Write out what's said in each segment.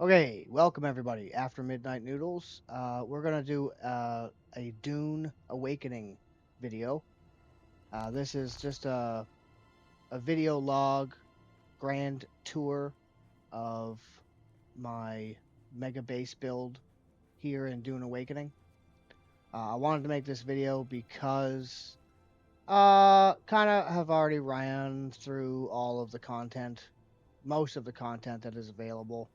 Okay, welcome everybody. After Midnight Noodles, we're gonna do a Dune Awakening video. This is just a video log, grand tour of my mega base build here in Dune Awakening. I wanted to make this video because kind of have already ran through all of the content, most of the content that is available.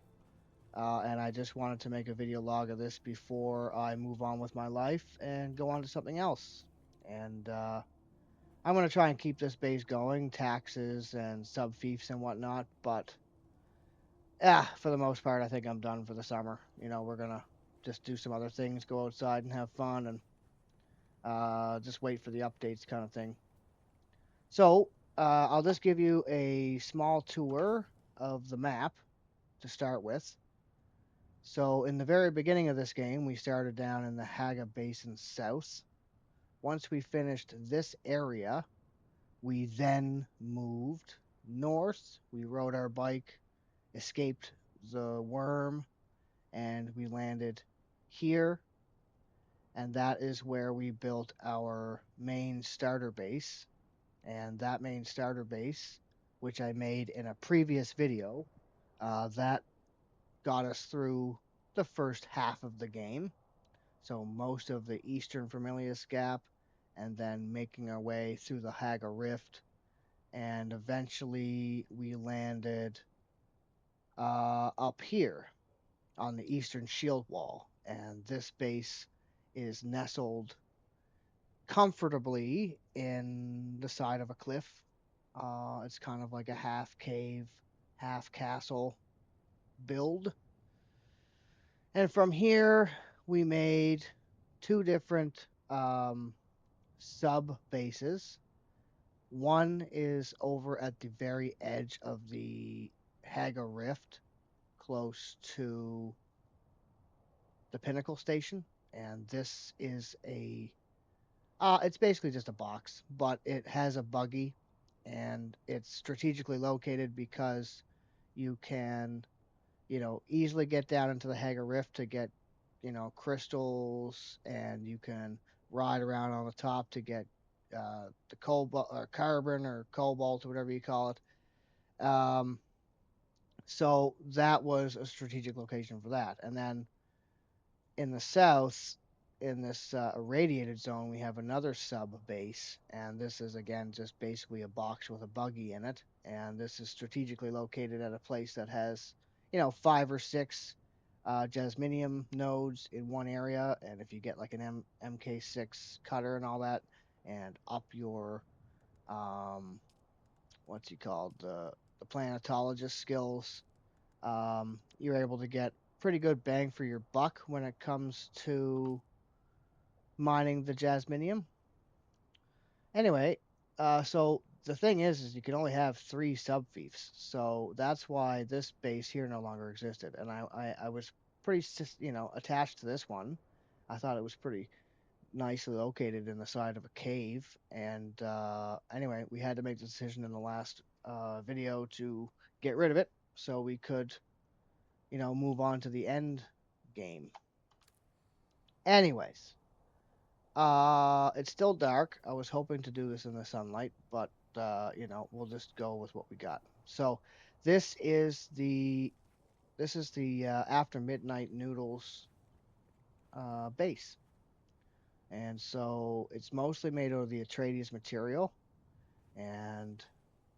And I just wanted to make a video log of this before I move on with my life and go on to something else. And I'm going to try and keep this base going, taxes and sub fiefs and whatnot. But yeah, for the most part, I think I'm done for the summer. We're going to just do some other things, go outside and have fun, and just wait for the updates kind of thing. So I'll just give you a small tour of the map to start with. So in the very beginning of this game, we started down in the Haga Basin South. Once we finished this area, we then moved north. We rode our bike, escaped the worm, and we landed here. And that is where we built our main starter base. And that main starter base, which I made in a previous video, that got us through the first half of the game. So most of the eastern Vermilius Gap, and then making our way through the Haga Rift, and eventually we landed up here on the eastern shield wall. And this base is nestled comfortably in the side of a cliff. It's kind of like a half cave, half castle build. And from here, we made two different sub bases. One is over at the very edge of the Haga Rift, close to the Pinnacle Station, and this is it's basically just a box, but it has a buggy, and it's strategically located because you can, easily get down into the Haga Rift to get, crystals, and you can ride around on the top to get the cobalt or carbon or cobalt or whatever you call it. So that was a strategic location for that. And then in the south, in this irradiated zone, we have another sub base, and this is again just basically a box with a buggy in it. And this is strategically located at a place that has, five or six jasminium nodes in one area. And if you get like an MK6 cutter and all that, and up your what's he called the planetologist skills, you're able to get pretty good bang for your buck when it comes to mining the jasminium. Anyway, so the thing is you can only have three sub fiefs, so that's why this base here no longer existed. And I was pretty attached to this one. I thought it was pretty nicely located in the side of a cave. And anyway, we had to make the decision in the last video to get rid of it so we could, move on to the end game. Anyways, it's still dark. I was hoping to do this in the sunlight, but we'll just go with what we got. So, this is the After Midnight Noodles base, and so it's mostly made out of the Atreides material. And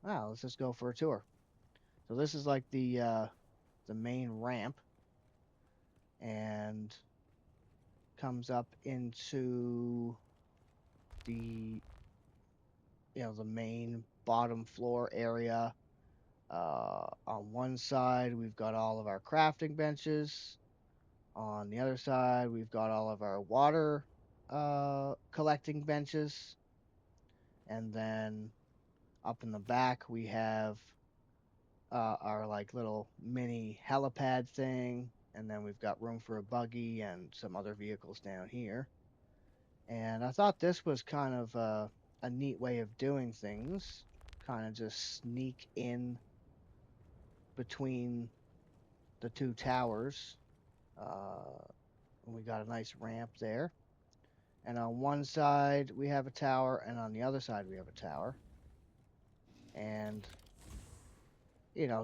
wow, let's just go for a tour. So this is like the main ramp, and comes up into the the main bottom floor area. On one side, we've got all of our crafting benches. On the other side, we've got all of our water collecting benches. And then up in the back, we have our like little mini helipad thing. And then we've got room for a buggy and some other vehicles down here. And I thought this was kind of a neat way of doing things. Kind of just sneak in between the two towers. Uh, and we got a nice ramp there. And on one side we have a tower, and on the other side we have a tower. And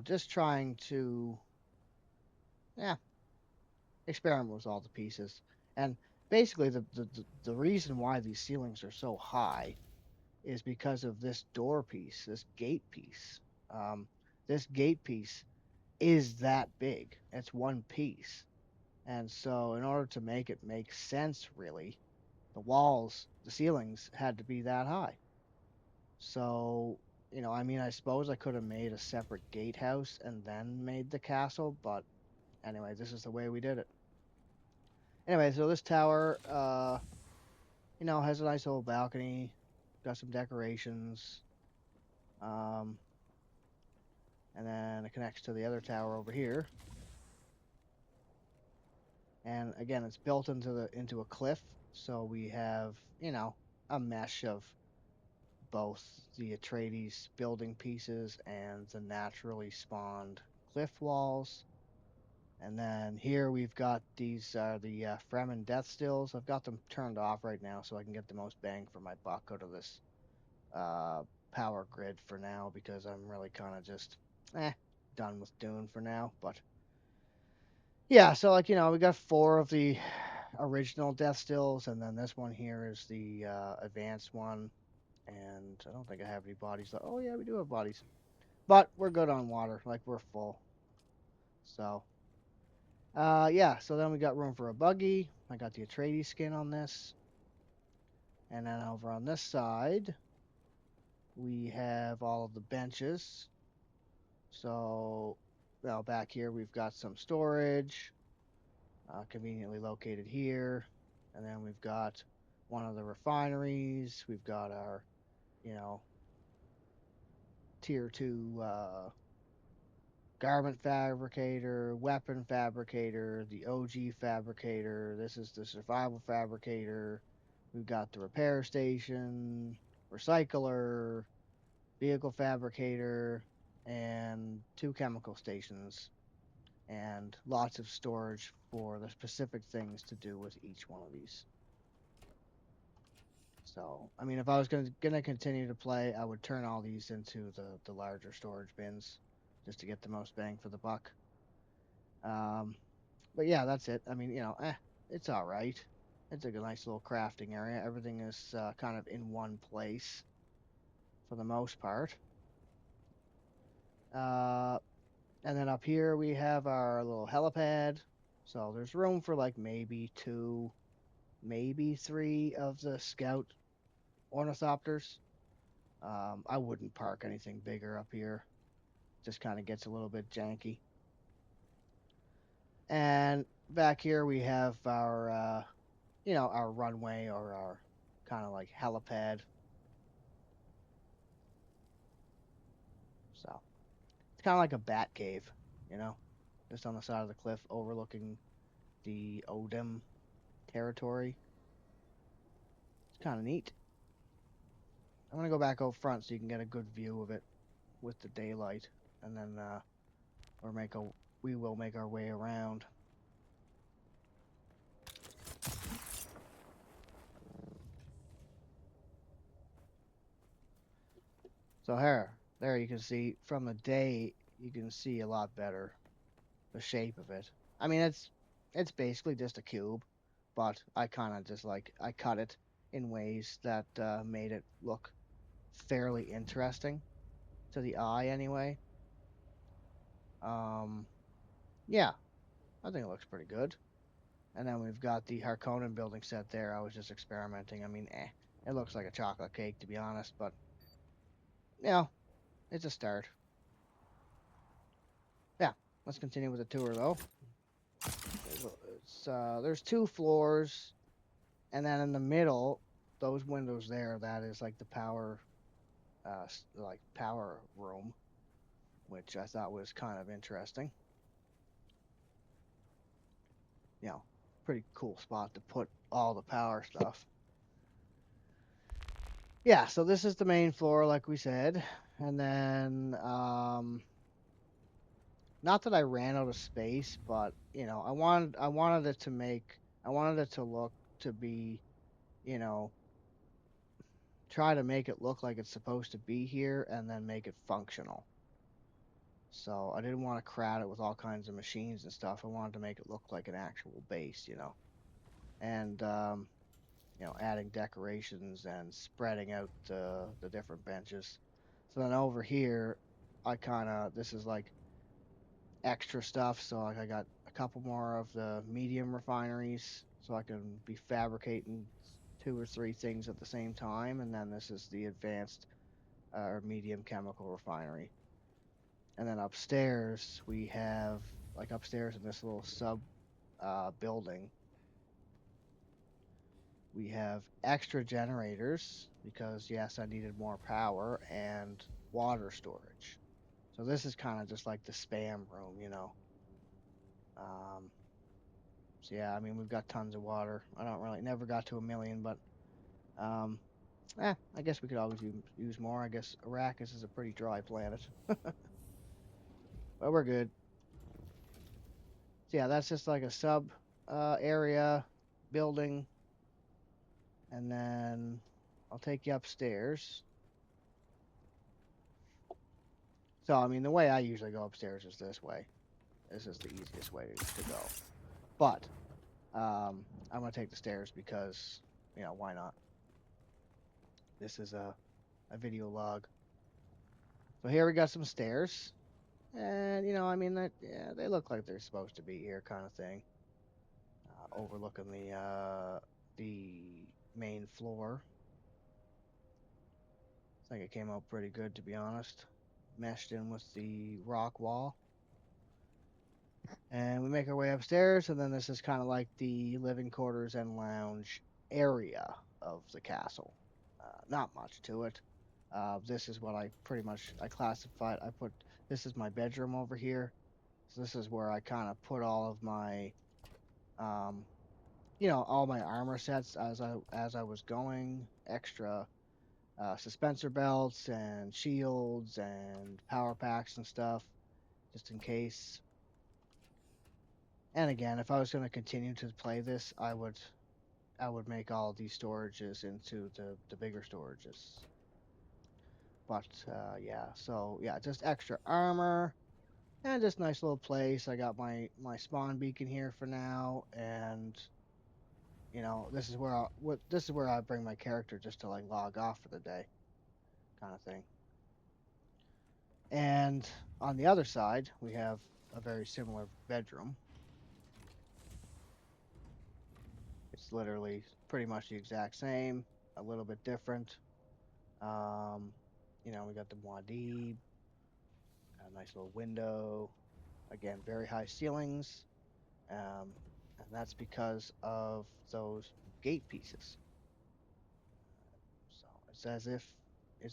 just trying to, yeah, experiment with all the pieces. And basically, the reason why these ceilings are so high is because of this door piece, this gate piece. Um, this gate piece is that big. It's one piece. And so, in order to make it make sense, really, the walls, the ceilings had to be that high. So, I mean, I suppose I could have made a separate gatehouse and then made the castle, but anyway, this is the way we did it. Anyway, so this tower, has a nice little balcony, got some decorations, um, and then it connects to the other tower over here. And again, it's built into a cliff, so we have, a mesh of both the Atreides building pieces and the naturally spawned cliff walls. And then here we've got these are the Fremen death stills. I've got them turned off right now so I can get the most bang for my buck out of this uh, power grid for now, because I'm really kind of just done with Dune for now. But yeah, so like we got four of the original death stills, and then this one here is the advanced one. And I don't think I have any bodies left. Oh yeah, we do have bodies, but we're good on water. Like, we're full. So yeah. So then we got room for a buggy. I got the Atreides skin on this, and then over on this side we have all of the benches. So now back here we've got some storage, conveniently located here, and then we've got one of the refineries. We've got our, you know, tier two garment fabricator, weapon fabricator, the OG fabricator. This is the survival fabricator. We've got the repair station, recycler, vehicle fabricator, and two chemical stations, and lots of storage for the specific things to do with each one of these. So, I mean, if I was gonna continue to play, I would turn all these into the larger storage bins, just to get the most bang for the buck. Um, but yeah, that's it. I mean, it's all right. It's a nice little crafting area. Everything is kind of in one place for the most part. Uh, and then up here we have our little helipad. So there's room for like maybe two, maybe three of the scout ornithopters. I wouldn't park anything bigger up here. Just kind of gets a little bit janky. And back here we have our, our runway, or our kind of like helipad. So it's kind of like a bat cave, you know, just on the side of the cliff overlooking the Odem territory. It's kind of neat. I'm gonna go back out front so you can get a good view of it with the daylight, and then we will make our way around. So there you can see from the day, you can see a lot better the shape of it. I mean, it's basically just a cube, but I kind of just like I cut it in ways that made it look fairly interesting to the eye anyway. Um, yeah, I think it looks pretty good. And then we've got the Harkonnen building set there. I was just experimenting. I mean, it looks like a chocolate cake, to be honest, but yeah, it's a start. Yeah, let's continue with the tour though. There's two floors, and then in the middle, those windows there, that is like the power room, which I thought was kind of interesting. Pretty cool spot to put all the power stuff. Yeah, so this is the main floor, like we said, and then not that I ran out of space, but I wanted it to look to be, you know, try to make it look like it's supposed to be here and then make it functional. So I didn't want to crowd it with all kinds of machines and stuff. I wanted to make it look like an actual base. And adding decorations and spreading out the different benches. So then over here, this is like extra stuff. So like I got a couple more of the medium refineries, so I can be fabricating two or three things at the same time. And then this is the advanced or medium chemical refinery. And then upstairs we have like upstairs in this little sub building, we have extra generators because yes, I needed more power and water storage. So this is kind of just like the spam room. Um, so yeah, I mean we've got tons of water. I don't really never got to a million, but um, I guess we could always use more. I guess Arrakis is a pretty dry planet, but we're good. So yeah, that's just like a sub area building, and then I'll take you upstairs. So I mean, the way I usually go upstairs is this way. This is the easiest way to go. But I'm gonna take the stairs because why not? This is a video log. So here we got some stairs, and I mean that yeah they look like they're supposed to be here, kind of thing. Overlooking the main floor. I think it came out pretty good, to be honest. Meshed in with the rock wall. And we make our way upstairs, and then this is kind of like the living quarters and lounge area of the castle. Not much to it. This is what I pretty much I classified. This is my bedroom over here. So this is where I kind of put all of my, um, all my armor sets as I was going. Extra suspensor belts and shields and power packs and stuff, just in case. And again, if I was going to continue to play this, I would make all of these storages into the bigger storages. But yeah, so yeah, just extra armor and just nice little place. I got my spawn beacon here for now, and this is where I bring my character just to like log off for the day, kind of thing. And on the other side, we have a very similar bedroom. It's literally pretty much the exact same, a little bit different. Um, we got the Muad'Dib, got a nice little window. Again, very high ceilings, and that's because of those gate pieces. So it's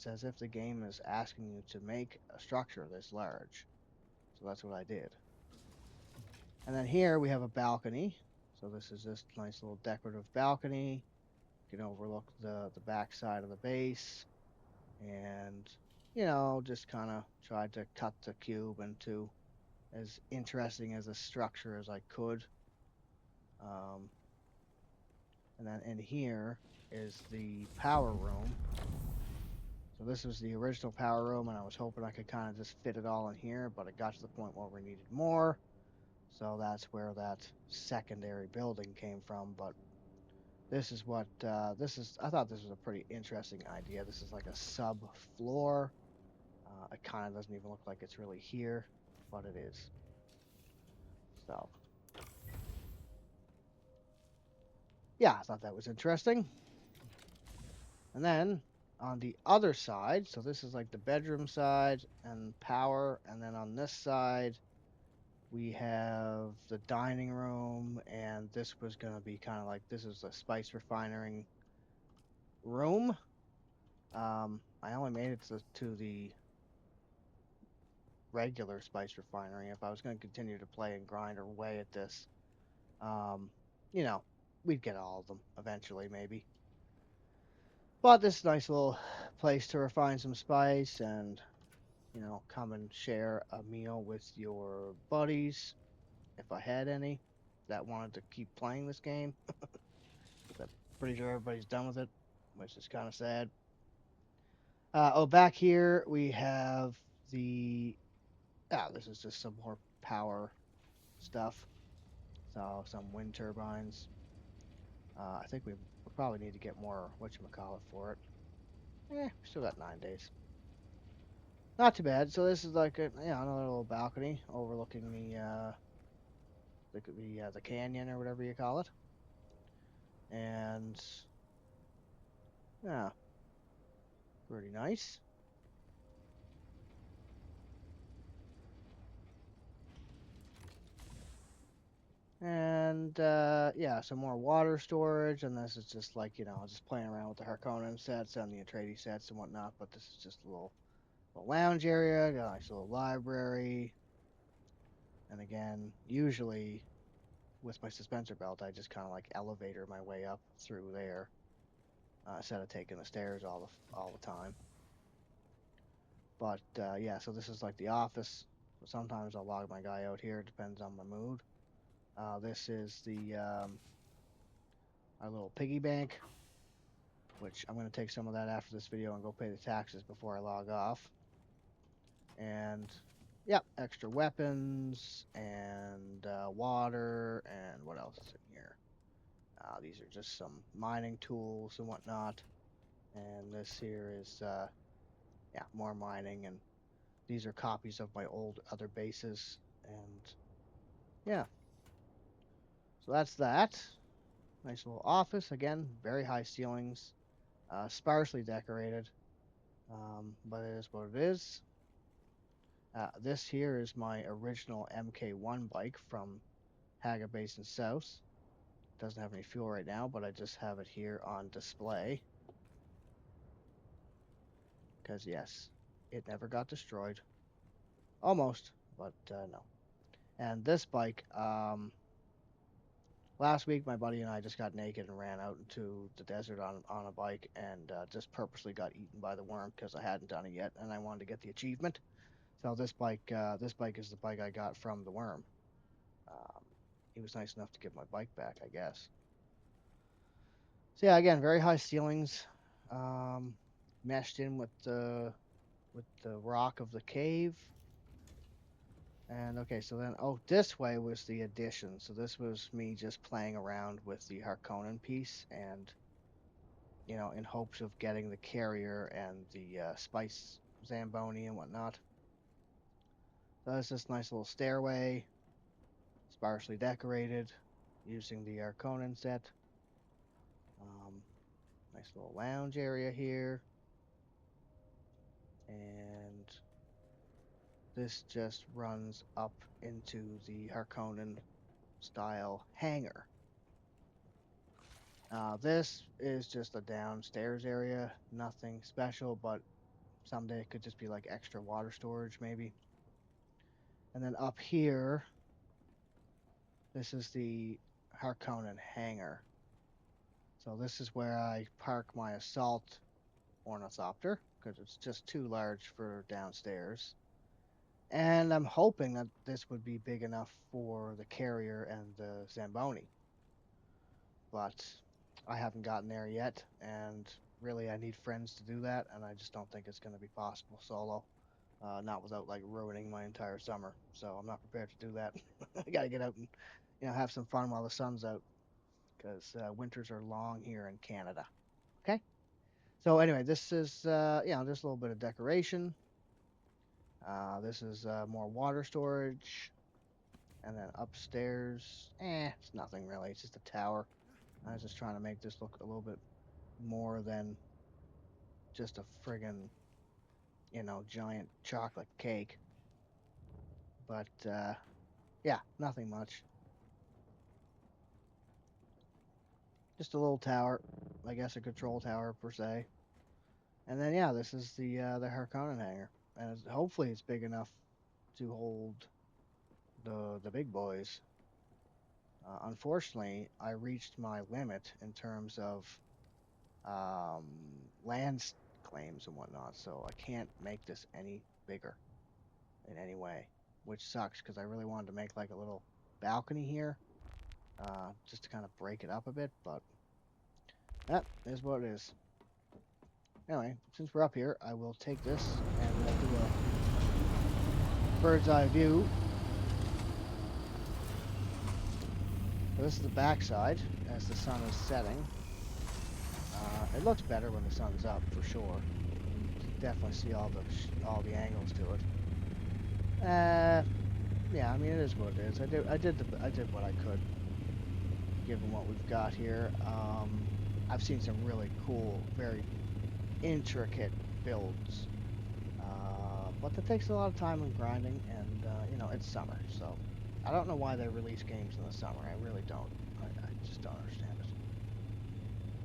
as if the game is asking you to make a structure this large. So that's what I did. And then here we have a balcony. So this is just a nice little decorative balcony. You can overlook the back side of the base, and just kind of tried to cut the cube into as interesting as a structure as I could. Um, and then in here is the power room. So this was the original power room, and I was hoping I could kind of just fit it all in here, but it got to the point where we needed more. So that's where that secondary building came from. But this is. I thought this was a pretty interesting idea. This is like a sub floor. It kind of doesn't even look like it's really here, but it is. So yeah, I thought that was interesting. And then on the other side, so this is like the bedroom side and power, and then on this side we have the dining room, and this was going to be kind of like this is a spice refining room. I only made it to the regular spice refinery. If I was going to continue to play and grind away at this, um, you know, we'd get all of them eventually, maybe. But this nice little place to refine some spice and come and share a meal with your buddies, if I had any, that wanted to keep playing this game. I'm pretty sure everybody's done with it, which is kind of sad. Back here we have the. This is just some more power stuff. So some wind turbines. I think we probably need to get more whatchamacallit for it. We still got 9 days. Not too bad. So this is like another little balcony overlooking the canyon or whatever you call it, and yeah, pretty nice. And yeah, some more water storage, and this is just like just playing around with the Harkonnen sets and the Atreides sets and whatnot. But this is just a little lounge area, got a nice little library, and again, usually with my suspensor belt, I just kind of like elevator my way up through there instead of taking the stairs all the time. But yeah, so this is like the office. So sometimes I'll log my guy out here. It depends on my mood. This is the our little piggy bank, which I'm going to take some of that after this video and go pay the taxes before I log off. And yep, extra weapons and water and what else is in here? These are just some mining tools and whatnot. And this here is yeah, more mining, and these are copies of my old other bases. And yeah, so that's that. Nice little office. Again, very high ceilings, sparsely decorated, but it is what it is. This here is my original MK1 bike from Haga Basin South. Doesn't have any fuel right now, but I just have it here on display. Because, yes, it never got destroyed. Almost, but no. And this bike, last week my buddy and I just got naked and ran out into the desert on a bike and just purposely got eaten by the worm because I hadn't done it yet and I wanted to get the achievement. So this bike is the bike I got from the worm. Um, he was nice enough to give my bike back, I guess. So yeah, again, very high ceilings, um, meshed in with the rock of the cave. And okay, so then this way was the addition. So this was me just playing around with the Harkonnen piece, and in hopes of getting the carrier and the spice zamboni and whatnot. So it's this nice little stairway, sparsely decorated, using the Harkonnen set. Um, Nice little lounge area here. And this just runs up into the Harkonnen style hangar. This is just a downstairs area, nothing special, but someday it could just be like extra water storage, maybe. And then up here, this is the Harkonnen hangar. So this is where I park my assault ornithopter because it's just too large for downstairs. And I'm hoping that this would be big enough for the carrier and the Zamboni. But I haven't gotten there yet, and really I need friends to do that, and I just don't think it's going to be possible solo. Not without like ruining my entire summer. So I'm not prepared to do that. I got to get out and have some fun while the sun's out, because winters are long here in Canada. Okay. So anyway, this is just a little bit of decoration. This is more water storage. And then upstairs, it's nothing really. It's just a tower. I was just trying to make this look a little bit more than just a friggin', giant chocolate cake. But yeah, nothing much. Just a little tower, I guess a control tower per se. And then yeah, this is the Harkonnen hangar, and hopefully it's big enough to hold the big boys. Unfortunately, I reached my limit in terms of land claims and whatnot, so I can't make this any bigger in any way, which sucks because I really wanted to make like a little balcony here, just to kind of break it up a bit, but that is what it is. Anyway, since we're up here, I will take this and we'll do a bird's eye view. So this is the backside as the sun is setting. It looks better when the sun's up for sure. You can definitely see all the angles to it. Yeah, I mean it is what it is. I did what I could given what we've got here. I've seen some really cool, very intricate builds, but that takes a lot of time and grinding, and it's summer, so I don't know why they release games in the summer. I really don't. I just don't understand it.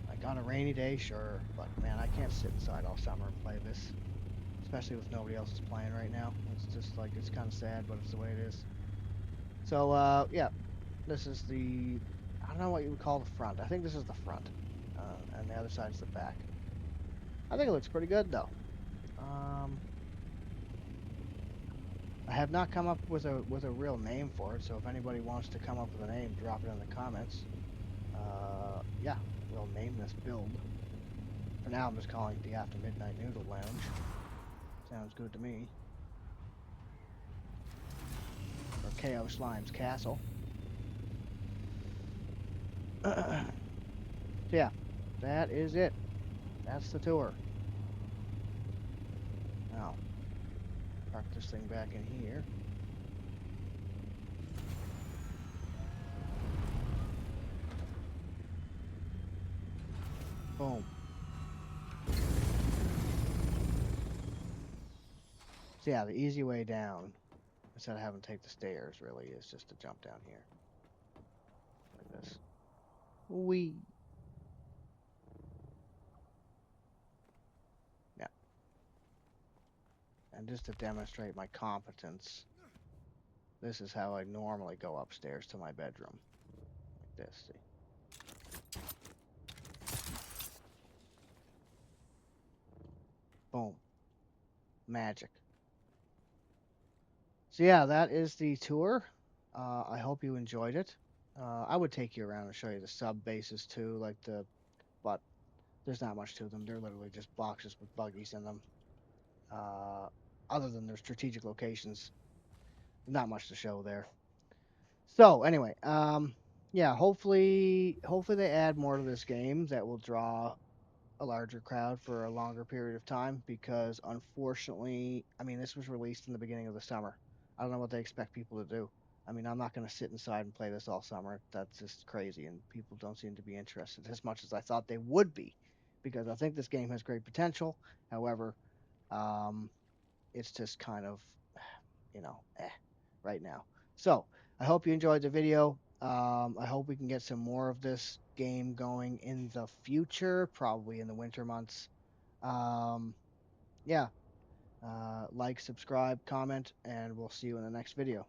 Like on a rainy day, sure, but man, I can't sit inside all summer and play this, especially with nobody else is playing right now. It's just like it's kind of sad, but it's the way it is. So yeah, this is the I don't know what you would call the front. I think this is the front, and the other side is the back. I think it looks pretty good though. Um, I have not come up with a real name for it, so if anybody wants to come up with a name, drop it in the comments. Yeah, we'll name this build. For now, I'm just calling it the After Midnight Noodle Lounge. Sounds good to me. Or KO Slime's Castle. So yeah, that is it. That's the tour. Now, park this thing back in here. Boom. So yeah, the easy way down, instead of having to take the stairs, really is just to jump down here like this. Wee. Yeah, and just to demonstrate my competence, this is how I normally go upstairs to my bedroom, like this. See? Boom. Magic. So yeah, that is the tour. I hope you enjoyed it. I would take you around and show you the sub bases too, but there's not much to them. They're literally just boxes with buggies in them. Uh, Other than their strategic locations, not much to show there. So anyway, yeah, hopefully they add more to this game that will draw a larger crowd for a longer period of time because unfortunately, I mean, this was released in the beginning of the summer. I don't know what they expect people to do. I mean, I'm not going to sit inside and play this all summer. That's just crazy, and people don't seem to be interested as much as I thought they would be because I think this game has great potential. However, um, it's just kind of, right now. So I hope you enjoyed the video. I hope we can get some more of this game going in the future, probably in the winter months. Um, yeah, like, subscribe, comment, and we'll see you in the next video.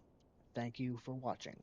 Thank you for watching.